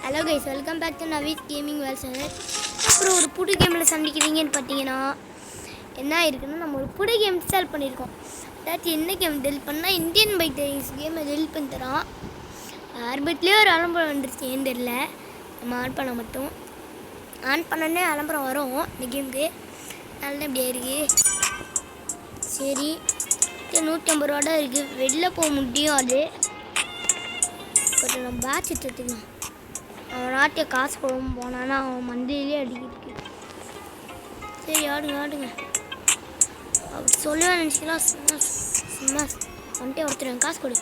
Hello guys, welcome back to Navees gaming Vel channel. அப்புறம் ஒரு புது கேமில் சந்திக்கிறீங்கன்னு பார்த்தீங்கன்னா என்ன இருக்குன்னா, நம்ம ஒரு புது கேம் இன்ஸ்டால் பண்ணியிருக்கோம். அதாவது என்ன கேம் டெலிட் பண்ணால் இந்தியன் பைக் டைரிஸ் கேமை டெலிட் பண்ணி தரோம். ஆரம்பத்துலேயே ஒரு அலம்பரம் வந்துருச்சு, ஏன்னு தெரியல. நம்ம ஆன் பண்ண மட்டும் ஆன் பண்ணோடனே அலம்பரம் வரும் இந்த கேமுக்கு. நல்லா இப்படி இருக்குது. சரி, 150 ரூபா தான் இருக்குது. வெளில போக முடியாது. கொஞ்சம் நம்ம பேட்ச் எடுத்துக்கலாம். அவன் நாட்டிய காசு போடாமல் போனான்னா அவன் மந்தையிலே அடிக்கிட்டு. சரி, ஆடுங்க. அப்படி சொல்லுவேன் நினச்சிக்கலாம். சும்மா வந்துட்டே ஒருத்தர் காசு கொடு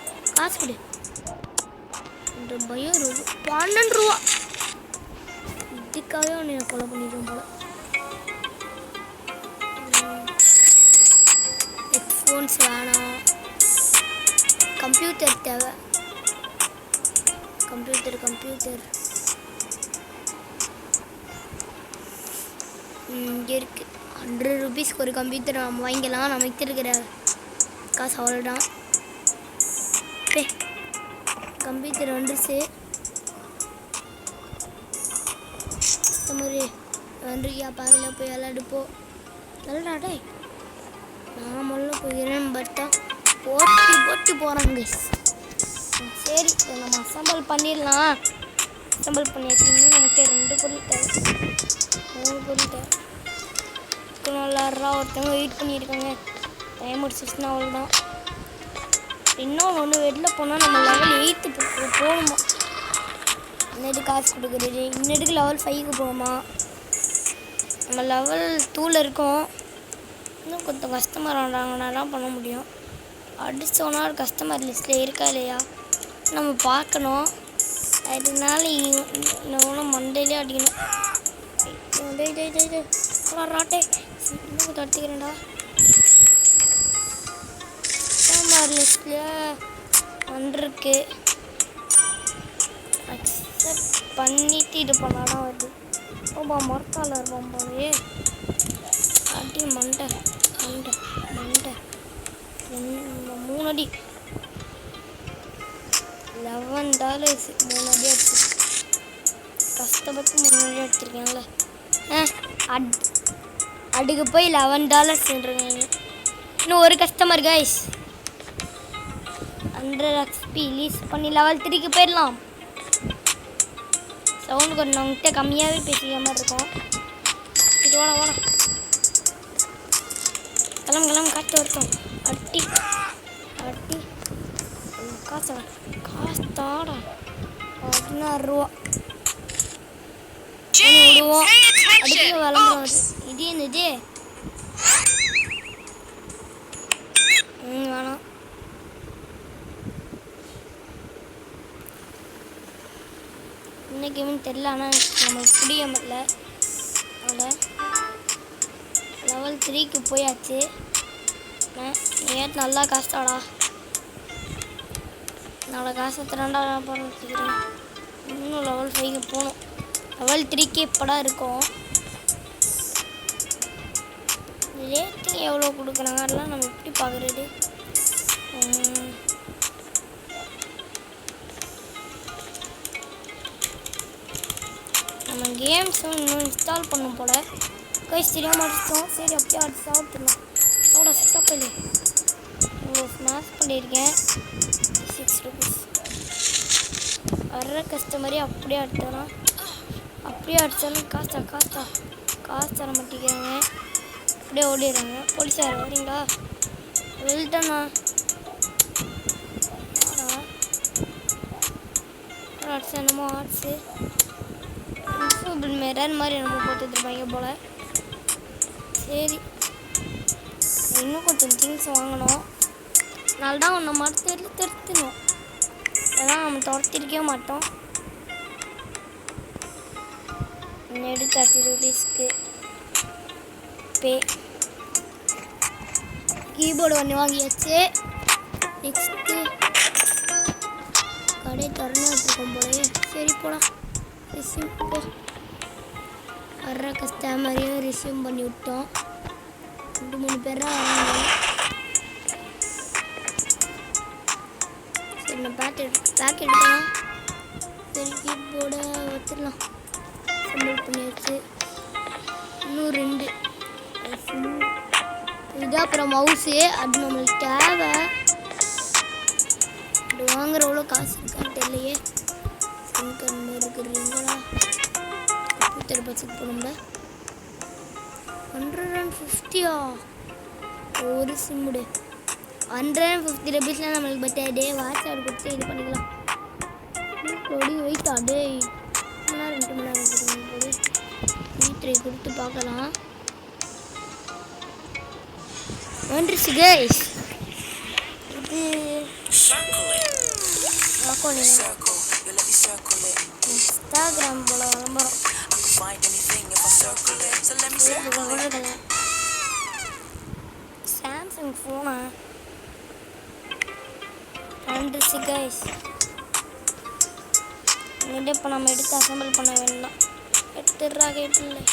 இந்த பயம் 12 ரூபா. இதுக்காகவே ஒன்று நான் கொலை பண்ணிடுவோம் போல. ஹெட்ஃபோன்ஸ் வேணாம், கம்ப்யூட்டர் தேவை. கம்ப்யூட்டர் இங்கே இருக்குது. 100 ரூபீஸ்க்கு ஒரு கம்ப்யூட்டர் நம்ம வாங்கிக்கலாம். நமக்கு இருக்கிற காசு அவ்வளோதான். கம்ப்யூட்டர் வந்துருச்சு. மாதிரி வந்துருக்கியா பார்க்கல, போய் விளாடுப்போம். விளாடாடே, நான் முதல்ல போகிறேன்னு பார்த்தா போட்டு போகிறாங்க. சரி, நம்ம அசம்பிள் பண்ணிடலாம். அசம்பிள் பண்ணியாச்சு. நமக்கு 2 பொருள் தேவை, 3 பொருள் தேவை. விளாட்றா ஒருத்தவங்க வெயிட் பண்ணியிருக்காங்க. டைம் முடிச்சிச்சுன்னா அவ்வளோதான். இன்னொன்று வெளில போனால் நம்ம லெவல் 8 போகணுமா. இன்னது காசு கொடுக்குறது. இன்னதுக்கு லெவல் 5க்கு போகணுமா. நம்ம லெவல் 2ல் இருக்கோம். இன்னும் கொஞ்சம் கஸ்டமர் வந்தாங்கன்னா தான் பண்ண முடியும். அடிச்சோன்னா கஸ்டமர் லிஸ்ட்டில் இருக்கா இல்லையா நம்ம பார்க்கணும். அதனால இன்னும் மண்டையிலே அடிக்கணும். ராட்டே இன்னும் கொஞ்சம் அடிச்சுக்கிறேன்டா. கஸ்டமர் லிஸ்ட்டில் வந்திருக்கு. அக்செப்ட் பண்ணிட்டு இது பண்ணாதான் வருது. ஓபா மரத்தால் இருப்போம் போலே. அடி மண்டை 3 அடி. $11 3 அடி அடிச்சு. கஷ்டப்பட்டு 3 அடி அடிச்சிருக்கேன்ல. அடுக்கு போய் $11 இன்னும் ஒரு கஸ்டமர் கைஸ். 100 XP லீஸ் பண்ணி லெவல் 3க்கு போயிடலாம். சவுண்ட் கொஞ்சம் அவங்ககிட்ட கம்மியாகவே பேசிக்கிற மாதிரி இருக்கும். இது வாடா கிளம்பு காட்டு வரட்டும். அட்டி காசு தாடா. 16 ரூபா விடுவோம். அடுத்து விளம்பரம் வருது. இது என்னது? வேணாம். இன்னைக்கு தெரியல, ஆனால் நம்மளுக்கு புரிய முடியல. அதோட லெவல் 3க்கு போயாச்சு. நல்லா காசுடாடா. என்னோட காசை 2 போட வச்சுக்கிறேன். இன்னும் லெவல் 5க்கு போகணும். லெவல் 3க்கு இப்போடா இருக்கும். ரேட்டிங் எவ்வளோ கொடுக்குறாங்க அதெல்லாம் நம்ம எப்படி பார்க்குறது? நம்ம கேம்ஸும் இன்னும் இன்ஸ்டால் பண்ணும் போல். கைஸ் தெரியாமல் அடிச்சோம். சரி, அப்படியே அடிச்சு சாப்பிட்டுலாம். அவ்வளோ ஸ்டாப் இல்லை. ஸ்மாஷ் பண்ணியிருக்கேன். 6 ரூபீஸ். வர்ற கஸ்டமரே அப்படியே அடித்தோம். அப்படியே அடித்தாலும் காசு தர மாட்டேங்கிறாங்க. அப்படியே ஓடிடுறாங்க. போலீஸார் வரீங்களா? வெல்டண்ணா. ஆர்ட்ஸ் என்னமோ ஆர்ட்ஸு மிரர் மாதிரி என்னமோ போட்டுருப்பாங்க போல். சரி, இன்னும் கொஞ்சம் திங்ஸ் வாங்கணும். அதனால தான் ஒன்று மட்டும் திருத்தணும். அதான் நம்ம துரத்திருக்கவே மாட்டோம். நெடு 30 ரூபீஸ்க்கு பே. கீபோர்டு ஒன்று வாங்கியாச்சு. நெக்ஸ்ட்டு கடை திறந்து வச்சுருக்கோம் போலே. சரி போலாம். ரிசீவ் போ. வர்ற கஸ்டமரையும் ரிசீவ் பண்ணி விட்டோம். 2-3 பேர் தான் வராங்க. சரி, நான் பேக் எடுக்கலாம். சரி, கீபோர்டை எடுத்துடலாம். அசம்பிள் பண்ணியாச்சு. இன்னும் 2 இது. அப்புறம் மவுஸு அது நம்மளுக்கு தேவை. இது வாங்குற எவ்வளோ காசு இருக்கான்னு தெரியலையே. சிம் கார்டு இருக்கிறீங்களா? கம்ப்யூட்டர் பட்ஜெட் போனோம்ல 150 ஒரு சிம்முடு 150 ரூபீஸ்லாம் நம்மளுக்கு பத்தாது. வாட்ஸ்அப் கொடுத்து இது பண்ணிக்கலாம். லோடிங் வெயிட் டே 2 மணி நேரம் போது வீட்டை கொடுத்து பார்க்கலாம். வந்துருச்சு கைஸ். இது இன்ஸ்டாகிராம் போல விளம்பரம். சாம்சங் ஃபோனா வந்துருச்சு கைஸ். இப்போ நம்ம எடுத்து அசம்பிள் பண்ண வேண்டாம். எடுத்துடுறா கேட்டில்லை.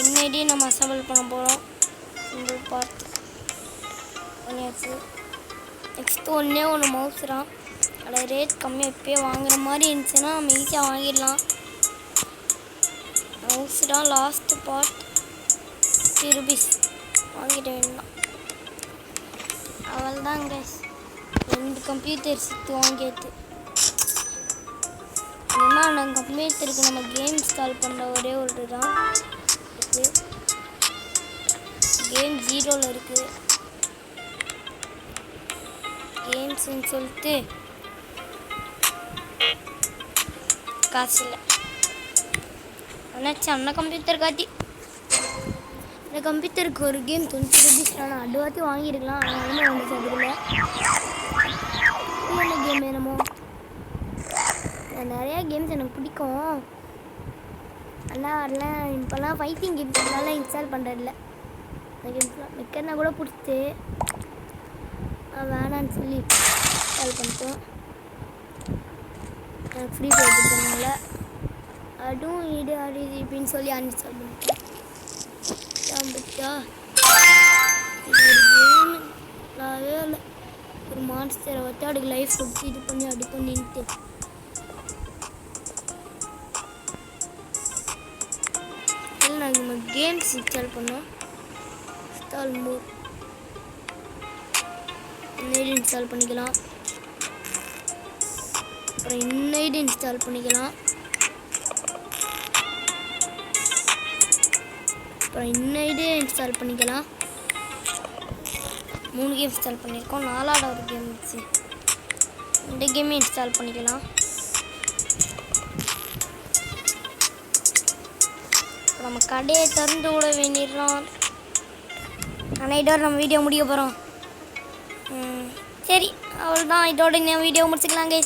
என்னைடியே நம்ம அசம்பிள் பண்ண போகிறோம். சிம்பிள் பார்த்து பண்ணியாச்சு. நெக்ஸ்ட்டு ஒன்று மவுஸ் தான். அதில் ரேட் கம்மியாக இப்போயே வாங்குற மாதிரி இருந்துச்சுன்னா நம்ம ஈஸியாக வாங்கிடலாம். மவுஸ் தான் லாஸ்ட்டு பார்ட் 50 ரூபீஸ் வாங்கிட வேண்டாம். அவள் தான் கைஸ் 2 கம்ப்யூட்டர் சுற்று வாங்கியாச்சு. ஏன்னா நம்ம கம்ப்யூட்டருக்கு நம்ம கேம் இன்ஸ்டால் பண்ணுற ஒரே ஒரு தான் இருக்குது. கேம் 0ல் இருக்குது. கேம்ஸ்ன்னு சொல்லிட்டு காசு இல்லை. ஆனால் சின்ன கம்ப்யூட்டர் காட்டி இந்த கம்ப்யூட்டருக்கு ஒரு கேம் 20 ரூபீஸ் தான். அடுவாத்தி வாங்கியிருக்கலாம். அதனால வந்துச்சு. அதில் என்ன கேம் வேணுமோ நிறையா கேம்ஸ் எனக்கு பிடிக்கும். ஆனால் அதெல்லாம் இப்போல்லாம் ஃபைட்டிங் கேம்ஸ் அதனால இன்ஸ்டால் பண்ணுறதில்ல. அந்த கேம்ஸ்லாம் மெக்கர்னா கூட பிடிச்சி வேணான்னு சொல்லி இன்ஸ்டால் பண்ணிட்டோம். எனக்கு ஃப்ரீ ஃபயர் கொடுத்ததுனால அதுவும் இது அது இப்படின்னு சொல்லி அன்இன்ஸ்டால் பண்ணிட்டேன். பட்டா இது ஒரு கேம் நல்லாவே இல்லை. ஒரு மான்ஸ்டரை வச்சு அதுக்கு லைஃப் கொடுத்து இது பண்ணி அது பண்ணிட்டு நாங்கள் நம்ம கேம்ஸ் இன்ஸ்டால் பண்ணோம். இன்ஸ்டால் மோர் இன்னைடு இன்ஸ்டால் பண்ணிக்கலாம். அப்புறம் இன்னைடு இன்ஸ்டால் பண்ணிக்கலாம். அப்புறம் இன்னைடு இன்ஸ்டால் பண்ணிக்கலாம். 3 கேம் இன்ஸ்டால் பண்ணியிருக்கோம். 4ஆவது ஒரு கேம் இருந்துச்சு. இந்த கேமே இன்ஸ்டால் பண்ணிக்கலாம். நம்ம கடையை திறந்து விட வேண்டிடுறோம். ஆனால் இதோட நம்ம வீடியோ முடிய போகிறோம். சரி அவ்வளோதான். இதோட வீடியோ முடிச்சுக்கலாம் கைஸ்.